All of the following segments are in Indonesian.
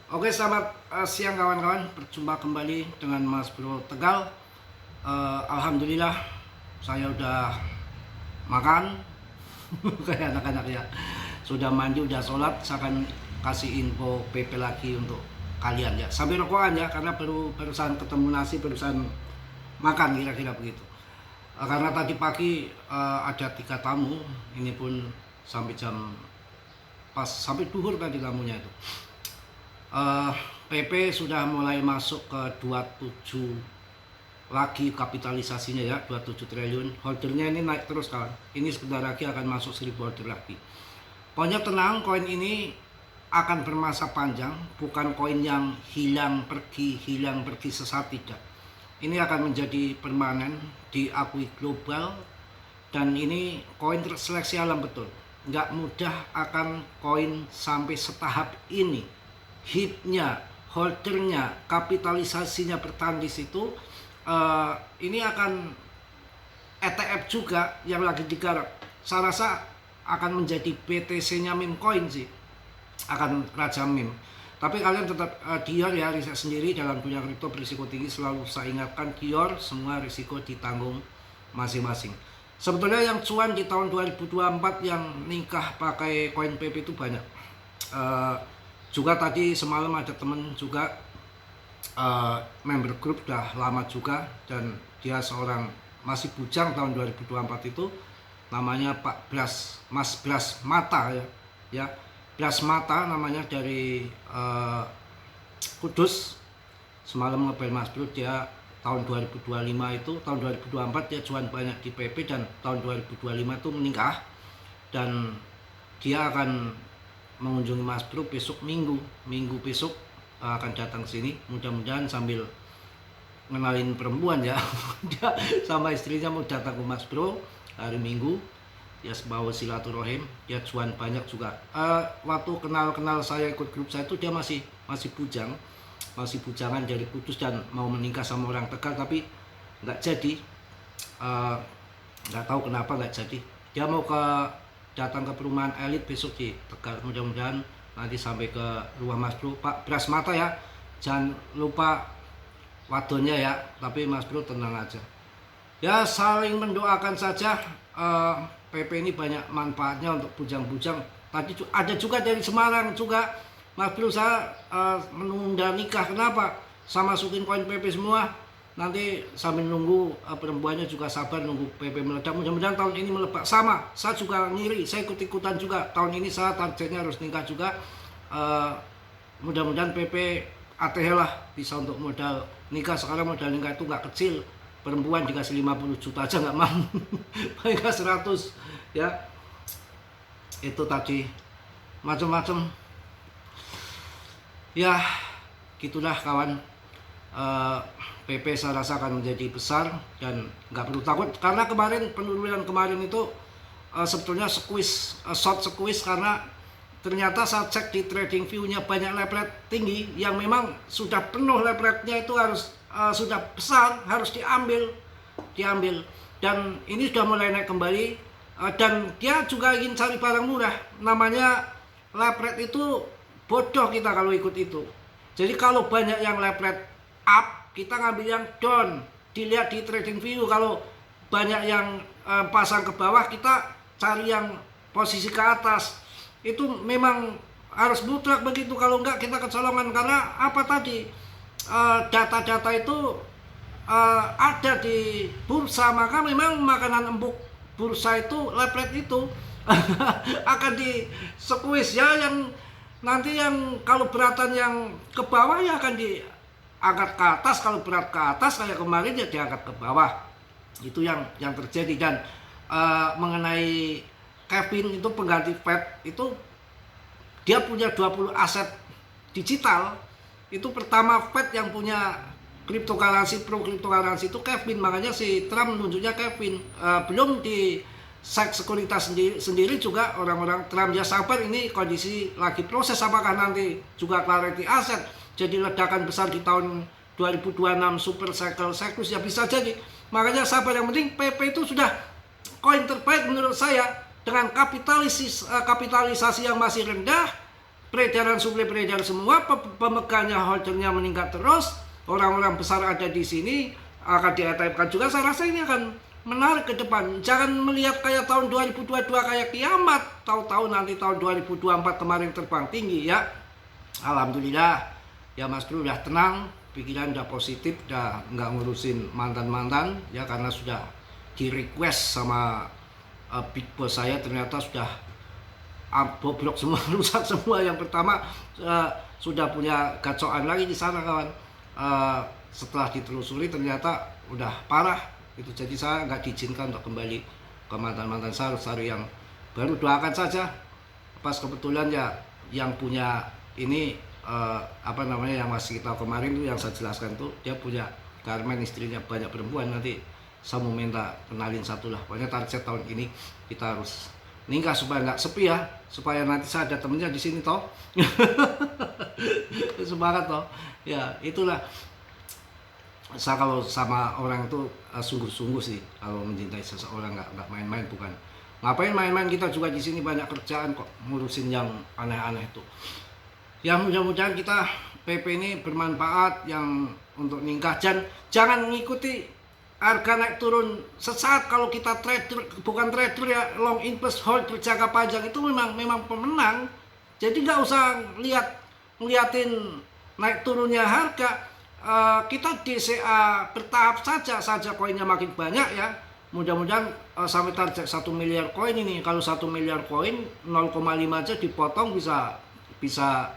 Oke, selamat siang kawan-kawan. Berjumpa kembali dengan Mas Bro Tegal. Alhamdulillah saya udah makan kayak anak-anak ya. Sudah mandi, udah sholat. Saya akan kasih info PP lagi untuk kalian ya. Sambil rokokan ya, karena barusan ketemu nasi, barusan makan kira-kira begitu. Karena tadi pagi ada 3 tamu, ini pun sampai jam pas sampai duhur tadi tamunya itu. PP sudah mulai masuk ke 27 lagi kapitalisasinya ya, 27 triliun. Holdernya ini naik terus kawan. Ini sebentar lagi akan masuk 1000 holder lagi. Pokoknya tenang, koin ini akan bermasa panjang, bukan koin yang hilang pergi sesat, tidak. Ini akan menjadi permanen, diakui global, dan ini koin terseleksi alam betul. Nggak mudah akan koin sampai setahap ini. Hitnya, holdernya, kapitalisasinya bertahan di situ. Ini akan ETF juga yang lagi digarap. Saya rasa akan menjadi BTC-nya meme coin sih, akan raja meme. Tapi kalian tetap Dior ya, riset sendiri dalam dunia kripto berisiko tinggi. Selalu saya ingatkan, Dior semua risiko ditanggung masing-masing. Sebetulnya yang cuan di tahun 2024 yang nikah pakai koin PP itu banyak. Juga tadi semalam ada temen juga member grup udah lama juga, dan dia seorang masih bujang tahun 2024 itu, namanya Pak Bras, Mas Bras Mata ya, Bras Mata namanya, dari Kudus. Semalam ngebel Mas Bro, dia tahun 2025 itu, tahun 2024 dia cuan banyak di PP, dan tahun 2025 itu menikah, dan dia akan mengunjungi Mas Bro besok minggu besok akan datang sini, mudah-mudahan sambil ngenalin perempuan ya. Dia sama istrinya mau datang ke Mas Bro hari Minggu ya, bawa silaturahim. Dia cuan banyak juga. Waktu kenal saya ikut grup saya itu dia masih bujangan dari Kudus dan mau menikah sama orang Tegal, tapi nggak jadi. Nggak tahu kenapa nggak jadi. Dia mau datang ke perumahan elit besok di Tegal. Mudah-mudahan nanti sampai ke rumah Mas Bro. Pak Bras Mata ya, jangan lupa wadonnya ya, tapi Mas Bro tenang aja ya, saling mendoakan saja. PP ini banyak manfaatnya untuk bujang-bujang. Tadi ada juga dari Semarang juga, Mas Bro saya menunda nikah. Kenapa? Saya masukin koin PP semua, nanti sambil nunggu perempuannya juga sabar nunggu PP meledak. Mudah-mudahan tahun ini meledak. Sama, saya juga ngiri, saya ikut-ikutan juga. Tahun ini saya targetnya harus nikah juga. Mudah-mudahan PP ATH lah bisa untuk modal nikah. Sekarang modal nikah itu nggak kecil. Perempuan dikasih 50 juta aja nggak mau. Mereka 100 ya. Itu tadi macam-macam. Ya, gitulah kawan. PP saya rasa akan menjadi besar dan nggak perlu takut, karena penurunan kemarin itu sebetulnya short squeeze, karena ternyata saya cek di trading view-nya banyak lepret tinggi yang memang sudah penuh lepretnya, itu harus sudah besar, harus diambil, dan ini sudah mulai naik kembali. Dan dia juga ingin cari barang murah. Namanya lepret itu bodoh kita kalau ikut itu. Jadi kalau banyak yang lepret up, kita ngambil yang down. Dilihat di trading view, kalau banyak yang pasang ke bawah, kita cari yang posisi ke atas. Itu memang harus mutlak begitu, kalau enggak kita kecolongan. Karena apa tadi, data-data itu ada di bursa, maka memang makanan empuk bursa itu, lepret itu akan di squeeze ya, yang nanti yang kalau beratan yang ke bawah ya akan diangkat ke atas, kalau berat ke atas kayak kemarin ya diangkat ke bawah. Itu yang terjadi. Dan mengenai Kevin itu pengganti Fed itu, dia punya 20 aset digital. Itu pertama Fed yang punya cryptocurrency, pro cryptocurrency itu Kevin. Makanya si Trump menunjuknya Kevin. Belum di sekuritas sendiri juga orang-orang Trump ya sabar, ini kondisi lagi proses, apakah nanti juga clarity aset jadi ledakan besar di tahun 2026 super cycle cyclus ya, bisa jadi. Makanya sabar, yang penting PP itu sudah koin terbaik menurut saya, dengan kapitalisasi yang masih rendah, peredaran suplai beredar semua, pemegangnya holdernya meningkat terus, orang-orang besar ada di sini akan di-ETF-kan juga. Saya rasa ini akan menarik ke depan. Jangan melihat kayak tahun 2022 kayak kiamat, tahu-tahu nanti tahun 2024 kemarin terbang tinggi ya. Alhamdulillah ya Mas Bro udah tenang, pikiran udah positif, udah nggak ngurusin mantan-mantan ya, karena sudah di request sama Big Boss saya, ternyata sudah boblok semua, rusak semua. Yang pertama sudah punya gacoan lagi di sana kawan. Setelah ditelusuri ternyata udah parah itu, jadi saya nggak diizinkan untuk kembali ke mantan-mantan saya, harus cari yang baru. Doakan saja, pas kebetulan ya yang punya ini yang masih kita kemarin tuh yang saya jelaskan tuh, dia punya garmen, istrinya banyak perempuan. Nanti saya mau minta kenalin satu lah. Pokoknya target tahun ini kita harus nikah supaya nggak sepi ya, supaya nanti saya ada temennya di sini toh. Semangat toh ya. Itulah saya kalau sama orang itu sungguh-sungguh sih kalau mencintai seseorang, nggak main-main. Bukan ngapain main-main, kita juga di sini banyak kerjaan kok, ngurusin yang aneh-aneh itu ya. Mudah-mudahan kita PP ini bermanfaat yang untuk nikah. Jangan mengikuti harga naik turun sesaat. Kalau kita trader, bukan trader ya, long invest hold berjangka panjang, itu memang pemenang. Jadi nggak usah ngeliatin naik turunnya harga. Kita DCA bertahap saja koinnya makin banyak ya. Mudah-mudahan sampai target 1 miliar koin ini. Kalau 1 miliar koin 0,5 aja dipotong bisa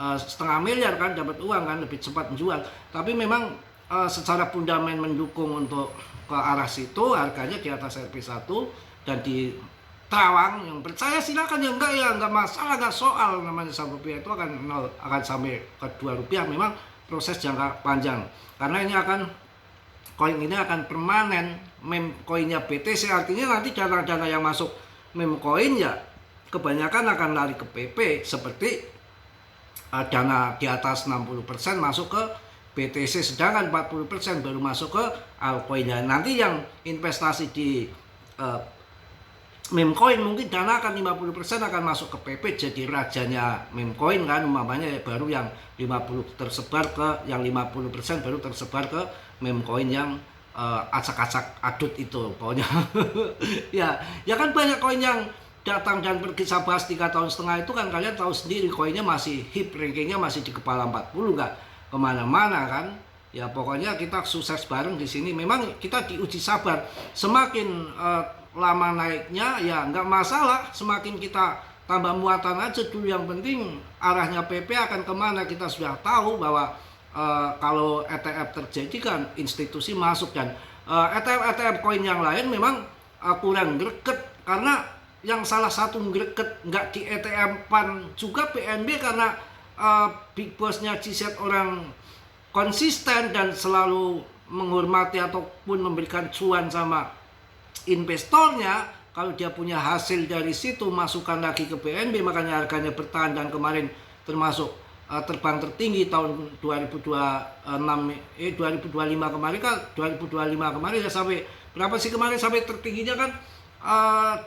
setengah miliar kan, dapat uang kan, lebih cepat menjual. Tapi memang secara fundament mendukung untuk ke arah situ, harganya di atas RP1 dan di Terawang. Yang percaya silakan, yang enggak ya enggak masalah, enggak soal. Namanya Rp1 itu akan sampai ke Rp2. Memang proses jangka panjang, karena ini koin ini akan permanen. Meme koinnya BTC, artinya nanti dana-dana yang masuk meme koin ya kebanyakan akan lari ke PP, seperti dana di atas 60% masuk ke BTC, sedangkan 40% baru masuk ke altcoin. Nanti yang investasi di meme coin mungkin dana akan 50% akan masuk ke PP, jadi rajanya meme coin kan, umpamanya baru yang 50 tersebar ke yang 50% baru tersebar ke meme coin yang acak-acak adut itu pokoknya. ya kan banyak koin yang datang dan pergi. Saya bahas 3,5 tahun itu kan, kalian tahu sendiri koinnya masih hip, rankingnya masih di kepala 40, nggak kemana-mana kan. Ya pokoknya kita sukses bareng di sini. Memang kita diuji sabar, semakin lama naiknya ya nggak masalah, semakin kita tambah muatan aja dulu. Yang penting arahnya PP akan kemana kita sudah tahu, bahwa kalau ETF terjadi kan institusi masuk, dan ETF koin yang lain memang kurang greget, karena yang salah satu greget nggak di ETF-an juga BNB, karena Big Boss-nya GZ orang konsisten dan selalu menghormati ataupun memberikan cuan sama investornya. Kalau dia punya hasil dari situ masukkan lagi ke BNB, makanya harganya bertahan, dan kemarin termasuk terbang tertinggi tahun 2025 kemarin kan, 2025 kemarin ya sampai berapa sih kemarin, sampai tertingginya kan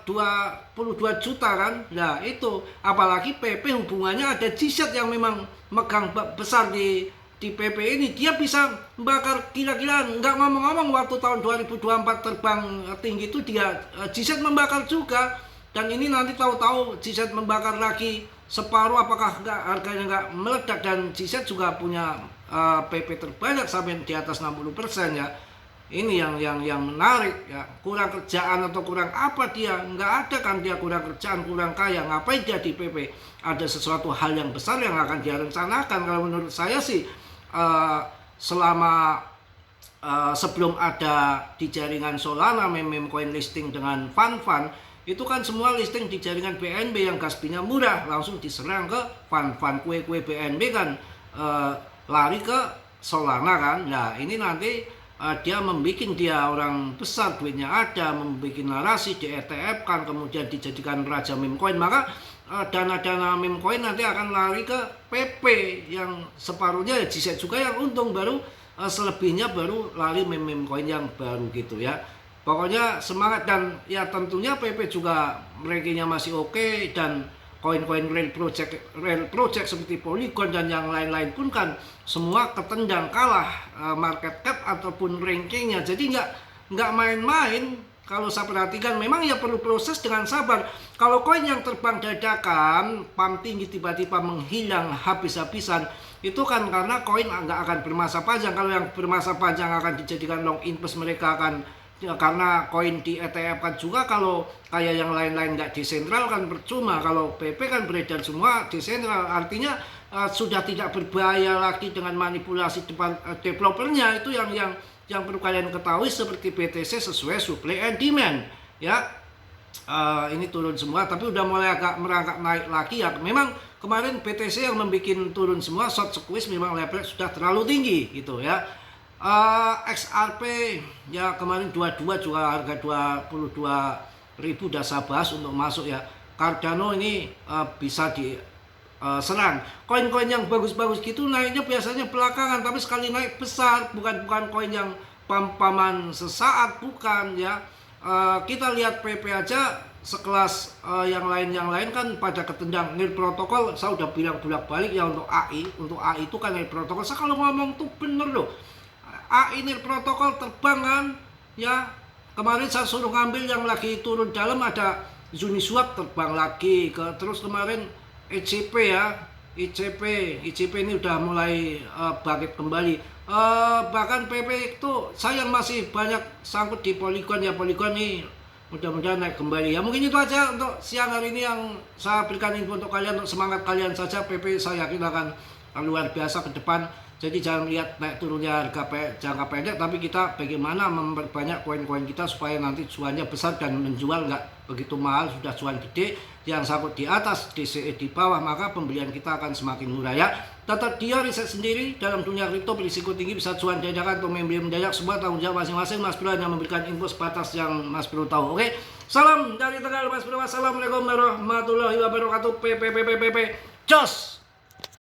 22 juta kan. Nah itu apalagi PP hubungannya ada GZ yang memang megang besar di PP ini, dia bisa membakar gila-gilaan. Nggak ngomong-ngomong, waktu tahun 2024 terbang tinggi itu dia GZ membakar juga, dan ini nanti tahu-tahu GZ membakar lagi separuh, apakah harganya nggak meledak. Dan GZ juga punya PP terbanyak sampai di atas 60% ya. Ini yang menarik ya. Kurang kerjaan atau kurang apa dia? Nggak ada kan dia kurang kerjaan, kurang kaya. Ngapain dia di PP? Ada sesuatu hal yang besar yang akan dia rencanakan. Kalau menurut saya sih selama sebelum ada di jaringan Solana meme coin listing dengan fund itu kan semua listing di jaringan BNB yang gas fee-nya murah, langsung diserang ke fund kue BNB kan, lari ke Solana kan. Nah ini nanti dia orang besar, duitnya ada, membuat narasi di ETF kan, kemudian dijadikan raja meme coin, maka dana-dana meme coin nanti akan lari ke PP, yang separuhnya ya GZ juga yang untung, baru selebihnya baru lari meme coin yang baru gitu ya. Pokoknya semangat, dan ya tentunya PP juga rankingnya masih oke, dan koin-koin real project seperti Polygon dan yang lain-lain pun kan semua ketendang kalah market cap ataupun rankingnya. Jadi nggak main-main. Kalau saya perhatikan memang ya perlu proses dengan sabar. Kalau koin yang terbang dadakan, pump tinggi tiba-tiba menghilang habis-habisan, itu kan karena koin nggak akan bermasa panjang. Kalau yang bermasa panjang akan dijadikan long invest, mereka akan ya, karena koin di ETF kan juga kalau kayak yang lain-lain nggak desentral kan percuma. Kalau PP kan beredar semua desentral, artinya sudah tidak berbahaya lagi dengan manipulasi depan developernya. Itu yang perlu kalian ketahui, seperti BTC sesuai supply and demand ya. Ini turun semua tapi udah mulai agak merangkak naik lagi ya. Memang kemarin BTC yang membuat turun semua, short squeeze, memang level sudah terlalu tinggi gitu ya. XRP ya kemarin 22 juga harga 22.000 udah saya bahas untuk masuk ya. Cardano ini bisa di serang. Koin-koin yang bagus-bagus gitu naiknya biasanya belakangan, tapi sekali naik besar, bukan koin yang pam-paman sesaat, bukan ya. Kita lihat PP aja sekelas yang lain kan pada ketendang. NIR protokol saya udah bilang bolak-balik ya, untuk AI itu kan NIR protokol. Saya kalau ngomong tuh bener loh. AI NIR protokol terbang kan ya. Kemarin saya suruh ngambil yang lagi turun dalam, ada Uniswap terbang lagi terus kemarin ICP ya, ICP ini udah mulai bangkit kembali. Bahkan PP itu saya masih banyak sangkut di Polygon ya. Polygon nih mudah-mudahan naik kembali ya. Mungkin itu aja untuk siang hari ini yang saya berikan info untuk kalian, untuk semangat kalian saja. PP saya yakin akan luar biasa ke depan. Jadi jangan lihat naik turunnya harga jangka pendek, tapi kita bagaimana memperbanyak koin-koin kita supaya nanti cuannya besar dan menjual nggak begitu mahal. Sudah cuan gede, yang sangkut di atas, DCE di bawah, maka pembelian kita akan semakin murah ya. Tetap dia riset sendiri dalam dunia kripto, berisiko tinggi, bisa cuan dadakan atau membeli mendadak, semua tanggung jawab masing-masing. Mas Bro hanya memberikan info sebatas yang Mas Bro tahu. Oke, salam dari Tegal Mas Bro. Wassalamualaikum warahmatullahi wabarakatuh. PP Jos.